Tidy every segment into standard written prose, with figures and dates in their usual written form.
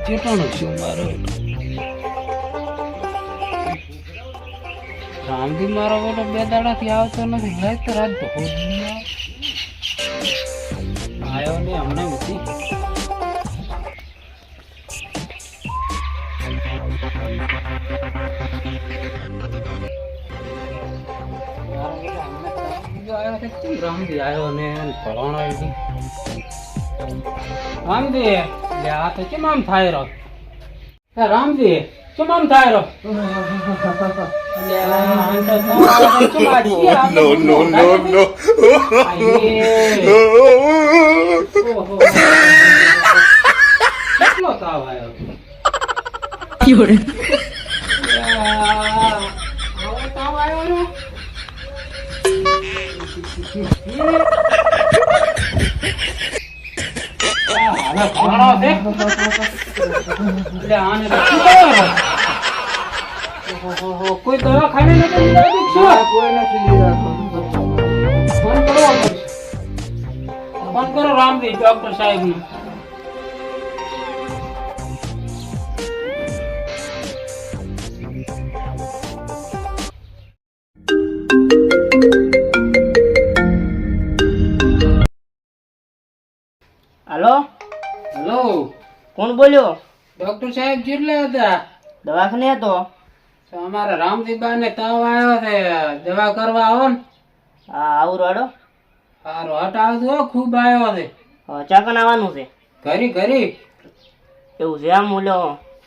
ચેટાણું છું મારો રામજી મારો બેટો 2 દાડાથી આવતો નથી. લઈ તો રાત આવ્યો ને હમણાં નથી. રામજી આવ્યો ને ફળાણો રામજી લે આ તો કેમ આમ થાય રહ્યો? રામજી કેમ આમ થાય રહ્યો? No. કેટલો તાવ આવ્યો? તાવ આવ્યો ને કોઈ દવાખાને નથી લીધા? કોઈ નથી લીધા. ફોન કરો રામજી ડોક્ટર સાહેબ ને. हेलो હેલો, कौन बोल्यो? ડોક્ટર સાહેબ કેટલા હતા? दवाखाने હતો. તો અમારા રામજીબા ને તાવ આવ્યો છે, દવા કરવા આવો ને. હા આવું રાડો. સારું હટ આવજો, ખૂબ આવ્યો છે. ચા કન આવવાનું છે? ઘરી ઘરી એવું છે આમ ઓલો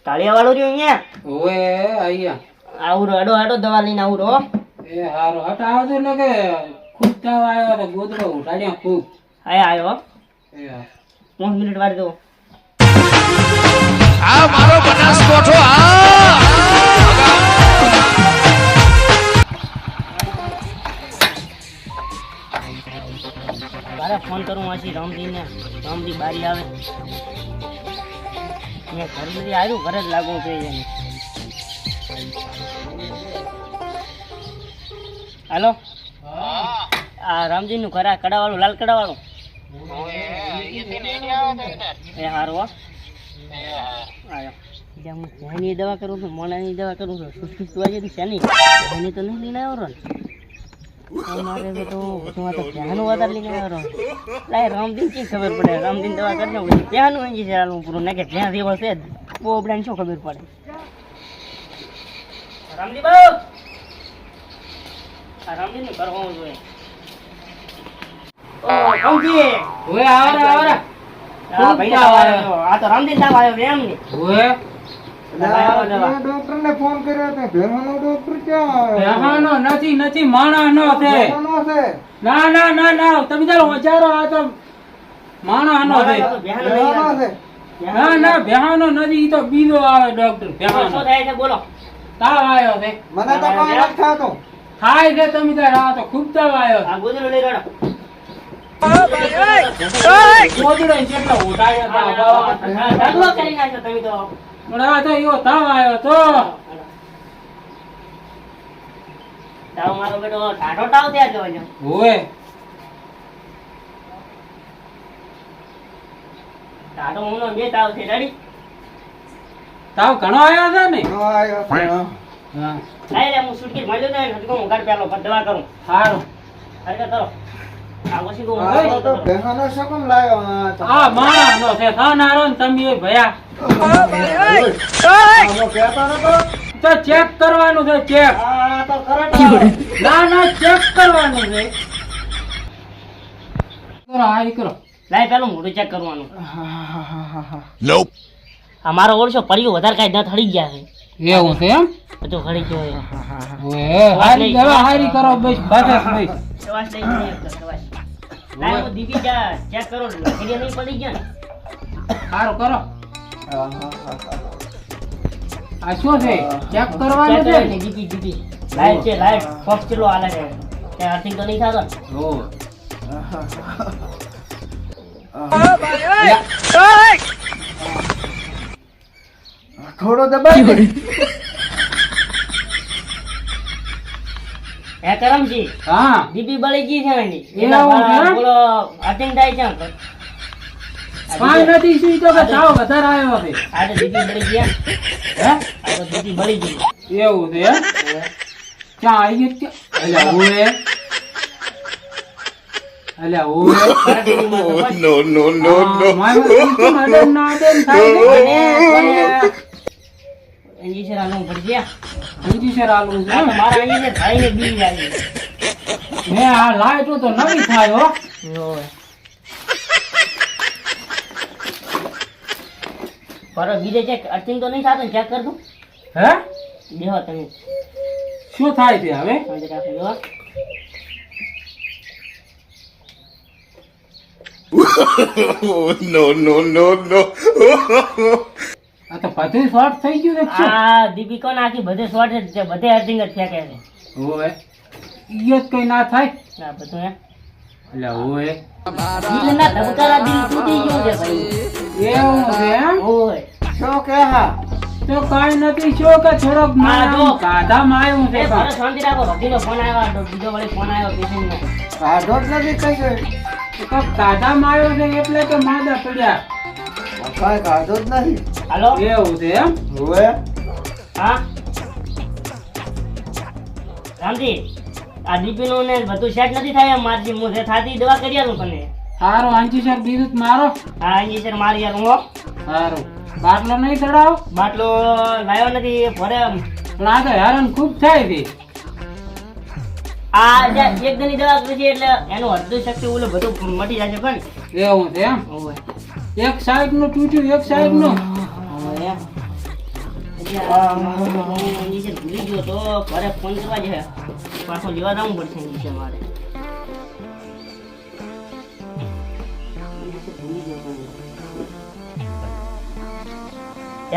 ટાળિયા વાળો રહ્યો અહીંયા? ઓએ અહીંયા આવું રાડો હાડો દવા લઈને આવું રો. એ સારું હટ આવજો ને કે ખૂબ તાવ આવ્યો છે, ગોદડો ઉઠાડ્યા ખૂબ. આયા આવ્યો. એ 5 મિનિટ વાર દો. આ મારો બનાસકોઠો મારે ફોન કરું આછી રામજીને. રામજી બારી આવે. મેં ઘર બધી આવ્યું, ઘરે જ લાગવું જોઈએ એને. હાલો, આ રામજીનું ઘર આ કડાવાળું, લાલ કડાવાળું. એ હારું હો. આવ્યો. બીજા હું શેની દવા કરું છું, મોણાની દવા કરું છું. સુસ્તી વાજે શેની એની તો નહીં લઈને આવ્યો ને. મારે તો ધ્યાનું વધારે લઈને આવ્યો. લાય રામદીન શી ખબર પડે? રામદીન દવા કરી નાખું. ધ્યાનું અહીં છે હાલવું પૂરું નાખે. ધ્યાન જેવો છે જ બહુ આપણાને શું ખબર પડે? રામજી બહુ આ રામદીન નું કરવું જોઈએ. ઓ રામજી ઓએ આવરા આવરા. હા ભાઈ આ તો રામદીન તાવ આવ્યો એમ ને. ઓએ ડોક્ટર ને ફોન કર્યો તો ભેહાનો ડોક્ટર ક્યાં આવે? બેહાનો નથી નથી માણાનો છે. ભેહાનો છે? ના ના ના ના તમે ચાલો વિચારો, આ તો માણાનો છે. ભેહાનો છે? ના ના બેહાનો નથી, ઈ તો બીજો આવે ડોક્ટર. બેહાનો શું થાય છે બોલો? તાવ આવ્યો છે. મને તો કોઈ નથી થતું. થાય છે તમે તાર, આ તો ખૂબ તાવ આવ્યો. આ ગોદડો લઈ રડો. ગોદડો ને કેટલો ઉઠાડ્યા હતા. ઢગલો કરી નાખ્યો તમે તો. પણ આ તો એવો તાવ આવ્યો તો. તાવ મારો બેટો ટાઢો તાવ ત્યાં જવા જો. ઓએ ટાઢો ઉનો બે તાવ છે રેડી. તાવ ઘણો આવ્યો છે ને. નો આવ્યો છે. હા લાઈ લે હું સુટકી મળ્યો ને હટકો હું ઘર પેલો દવા કરું. સારું. હરકે કરો. આ વસી ગો આ તો ભેહાનો શકમ લાયો આ તો. આ માણાનો છે. થાનારો ને તમે એ ભયા આનો કહેતો નતો? તો ચેક કરવાનું છે. ચેક આ તો કરંટ ના ના ચેક કરવાનું છે. કરો હારી કરો. લાઈ પેલું મોઢું ચેક કરવાનું. Nope. આ મારો ઓળશો પડ્યો વધારે કાઈ દાંત હળી ગયા છે. એવું છે એમ? બધું હળી ગયો છે. ઓએ હારી દવા હારી કરો બસ બસ બસ. દવા લઈ જઈએ તો દવા. લાઈ હું દીદી જા ચેક કરો લખી નહીં પડી ગયા ને. સારું કરો. આ શું છે? ચેક કરવાનું છે. દીદી દીદી લાઈટ છે લાઈટ ફોક્સ કિલો આલે છે. તે અર્થિંગ તો નહીં થાતો. ઓ થોડો દબાઈ દે. હે કરમજી હા દીદી બળી ગઈ છે એની એવું એના છે? બોલો અટેન્ડ થાય છે કાંઈ નથી શું તો કે તાવ વધારે આવ્યો છે આ તો દીદી બળી ગયા હે આ તો દીદી બળી ગઈ એવું છે એમ? ક્યાં આવી ગઈ અલ્યા ઓએ અલ્યા ઓએ No, no, no, no. મારું ના દેન થાય છે ઇન્જેક્શન આલવું પડશે બીજી શેર આલું છે આ એમ? તો મારા ઇન્જેક્શન ખાઈને બી આવી હે આ લાઈટો તો નવી થાય હો પર બીજે ચેક અર્થિંગ તો નહીં થતું ચેક કર દઉં હે દેહો તમે શું થાય છે હવે સમજી રાખો જો Oh, no, no, no, no. આ તો બધું શોર્ટ થઈ ગયું છે શું? આ દીપિકો નાખી બધે શોર્ટ જ છે બધે અર્થિંગ જ ફેંકે છે ઓએ ઈ જ કઈ ના થાય ના બધું હે અલ્યા ઓએ દિલ ના ધબકારા દિલ તૂટી ગયું છે ભાઈ એવું છે એમ? ઓય શું કે હા તો કાંઈ નથી શું કે થોડોક હા, જો. ગાધામાં આવ્યું છે એ કાં. ભલે શાંતિ રાખો ભગીનો ફોન આવ્યો બીજો વળી ફોન આવ્યો પેશન્ટનો કાઢો જ નથી કઈ તો ગાધામાં આવ્યો છે એટલે કે માદા પડ્યા કાંઈ કાઢો જ નથી હાલો એવું છે એમ? હવે હા રામજી આ દીપીનું ને બધું સેટ નથી થાય એમ મારજી હું જે થાતી દવા કરી આલું તને સારું આંજી સર બીજું જ મારો હા ઇન્જેક્શન મારી આલું હો સારું બાટલો નહીં ચડાવો બાટલો લાવ્યો નથી ભરે પણ આ તો હેરાન ખૂબ થાય છે આ જે એક દિનની દવા કરી એટલે એનું અડધું શક્તિ ઓલું બધું મટી જશે પણ એવું છે એમ? ઓય એક સાઈડ નું તૂટ્યું એક સાઈડ નું ઓય ઇન્જેક્શન ભૂલી ગયો તો ઘરે ફોન કરવા છે પાછો લેવા જવું પડશે ઇન્જેક્શન મારે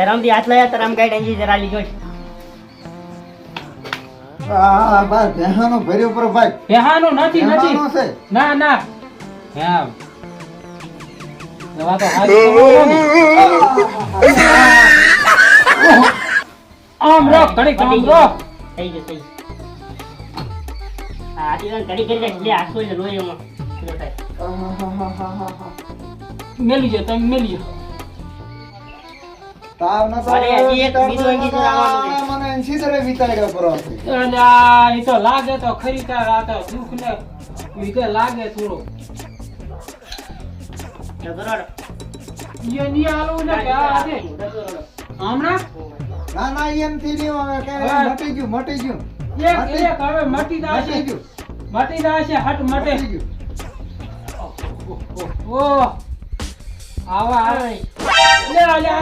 રામજી હાથ લાયા તો રામ ગાઈડ ઇન્જેક્શન આલી જોઈ આ બસ ભેહાનો ભર્યો પર ભાઈ પેહાનું નથી ભેહાનો નથી છે ના ના એમ દવા તો હારી તો ને. આમ રો ઘડીક આમ રો થઈ ગયું થઈ આ આદિવાન ઘડી કરી લે આખો જ રોય એમાં શું થાય મેલી જો તમે મેલી જો તાવ ન તો અરે, હજી એક બીજું injection આવવાનું છે. મને 80 દરે વિતાડ્યો પર અને આ ઈ તો લાગે તો ખરી તાર આ તો દુઃખ ને લીધે લાગે થોડું ડગરોડ ઈ ની આલું ને કે આ દે હમણાં ના ના એમ થી નહીં હવે કે હા. મટી ગયું એક એક હવે મટી દાશે મટી ગયું મટી દાશે હટ મટે મટી ગયું ઓ આવા આવે લે લે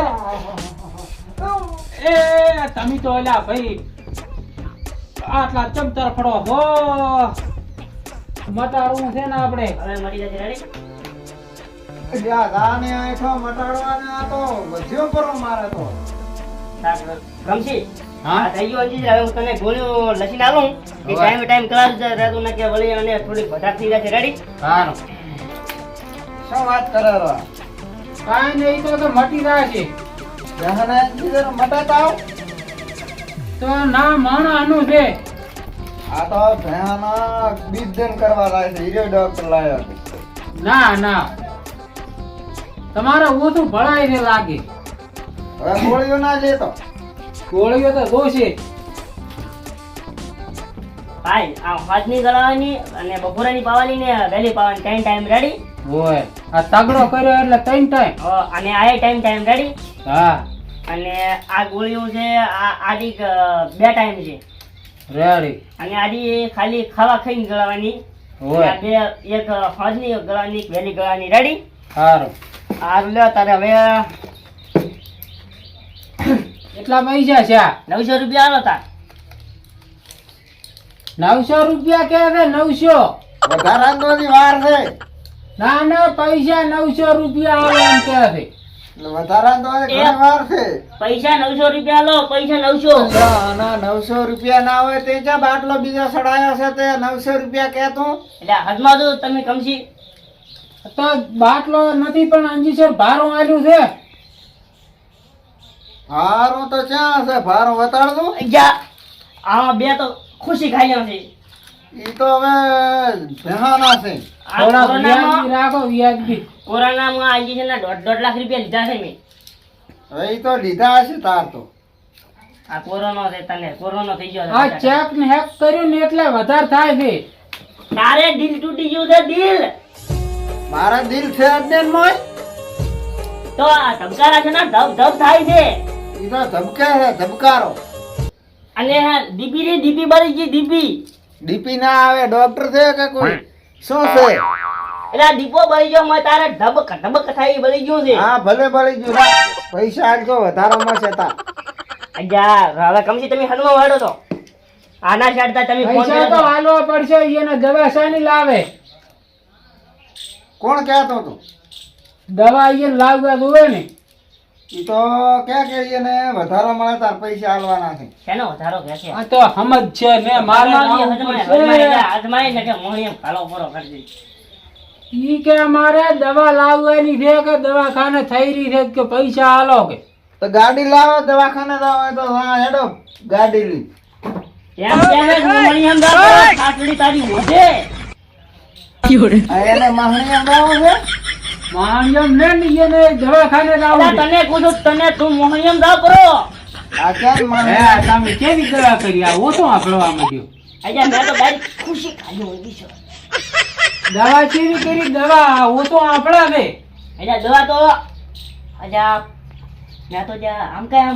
એ તમે તો અલ્યા ભાઈ આટલા ચમતર ફડો છો મટાડવું છે ને આપણે હવે મળી જશે રેડી યા દાને આઠો મટાડવાને આ તો વધ્યો કરો મારે તો ગમશી હા? આ થઈ ગયું અંજી હવે હું તને ગોળીઓ લસીને આલું એ ટાઈમ ક્લાસ રહેતું ને કે વળી અને થોડીક વધારે થઈ જશે રેડી સારું શું વાત કરે રો કાંઈ નહીં તો મટી દાશે જહાને અંદર મટાતા આવ તો ના માણાનું છે આ તો ભેહાના બીજન કરવા લાય છે હીરો ડોક્ટર લાયો ના ના તમારે ઓછું ભળાય છે લાગે હવે ગોળીઓ ના લેતો ગોળીઓ તો દોષે ભાઈ આ હાથની ગળવાની અને બપોરાની પાવાની ને વહેલી પાવાની ટાઈમ રેડી હોય આ તગડો કર્યો એટલે 3 ટાઈમ અને આ ટાઈમ રેડી હા અને આ ગોળીઓ છે આ આડી 2 ટાઈમ છે રેડી અને આડી ખાલી ખાવા ખાઈને ગળવાની હોય આ બે એક હાથની ગળવાની એક વહેલી ગળવાની રેડી સારું આ લ્યો તારે હવે એટલા પૈસા છે આ 900 રૂપિયા આલો તાર 900 રૂપિયા કે છે 900 વધારાની વાર છે ના ના પૈસા 900 રૂપિયા આવે એમ કે છે વધારાની ઘણી વાર છે પૈસા 900 રૂપિયા લો પૈસા 900 ના 900 રૂપિયા ના હોય તે જ્યાં બાટલો બીજો સડાયો છે તે 900 રૂપિયા કહેતો એટલે હાથમાં જો તમે કમસી તો બાટલો નથી પણ અંજીસર ભારું આલ્યું છે ભારો તો ક્યાં છે ભારો વતાડ દઉં જા આમાં બે તો ખુશી ખાઈ છે ઈ તો હવે ભેહાના છે. આ થોડા કોરોનામાં વ્યાજબી રાખો વ્યાજબી. કોરોનામાં આ ઇન્જેક્શનના 1.5 લાખ રૂપિયા લીધા છે મેં. હવે ઈ તો લીધા હશે તાર તો. આ કોરોના છે તને કોરોના થઈ ગયો આ છે. ચેક ને હેક કર્યું ને એટલે વધારે થાય છે. તારે દિલ તૂટી ગયું છે દિલ. મારા દિલ છે જ ને મોય. તો આ ધબકારા છે ને ધબ ધબ થાય છે. ઈ તો ધબકે છે ધબકારો. અને હા ડીપી રે ડીપી બળી ગઈ ડીપી. ડીપી ના આવે ડોક્ટર છે કે કોઈ શું છે? એટલે આ દીપો બળી ગયો મેં તારે ધબક ધબક થાય એ બળી ગયું છે. હા ભલે બળી ગયું ના. પૈસા આલજો વધારામાં છે તા. અજા હવે કમથી તમે હનુમા વાળો તો આના છાડતા તમે ફોન પૈસા તો કર્યો હાલવા પડશે. એને દવા શાની લાવે? કોણ કહેતો હતો? દવા એને લાવવા જોવે ને. ઈ તો ક્યાં કે એને વધારો મળે તાર પૈસા આલવાના છે. શેનો વધારો કે છે આ તો સમજ છે ને મારે લાવવું પડશે. આજમાય ને કે મોહણી એમ ખાલો પૂરો કરી દે. ઈ કે મારે દવા લાવવાની છે કે દવાખાને થઈ રહી છે કે પૈસા હાલો કે. તો ગાડી લાવો દવાખાને જાવ હોય તો હા હેડો ગાડી લઈ. એમ કેને મોહણી એમ દા ખાટડી તારી મોઢે. આ એને માહણી અંગાવો છે. માણ્યમ ને ને એને દવાખાને લાવવું અલા છે. તને પૂછું તને તું મોહણી એમ દા કરો. આ ક્યાં હે, માહણી? તમે કેવી દવા કરી? આ ઓછો આંકડવા માંડ્યો. અજા મેં તો ગાડી ખુશી ખાલી હોઈ છે. દવા કેવી કરી? દવા ઓછો આંકડા છે. અજા દવા તો અજા મેં તો જા આમ કાય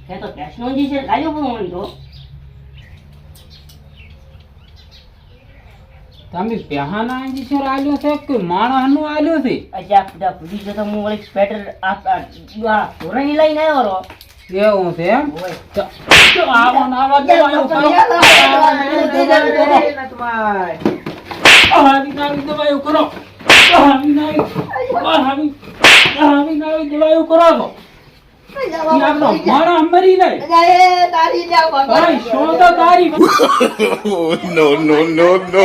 મેં તો ટેકનોલોજી છે ખાલી પૂરું તો તમે પહેહાના ઇન્જેક્શન આલ્યો છે કે માણસનું આલ્યો છે? અજા ખુદા ભૂલી ગયો તો હું વળી સ્વેટર આ ધોરણી લઈને આવ્યો રો. એવું છે એમ? ઓય. તો આવો ને આવો દવાઓ કરો. આવી નાવી દવાઓ કરો. આવી નાવી દવાઓ કરો છો. ઈ આપણો માણસ મરી જાય. ભાઈ, શું તો તારી Oh, no, no, no, no.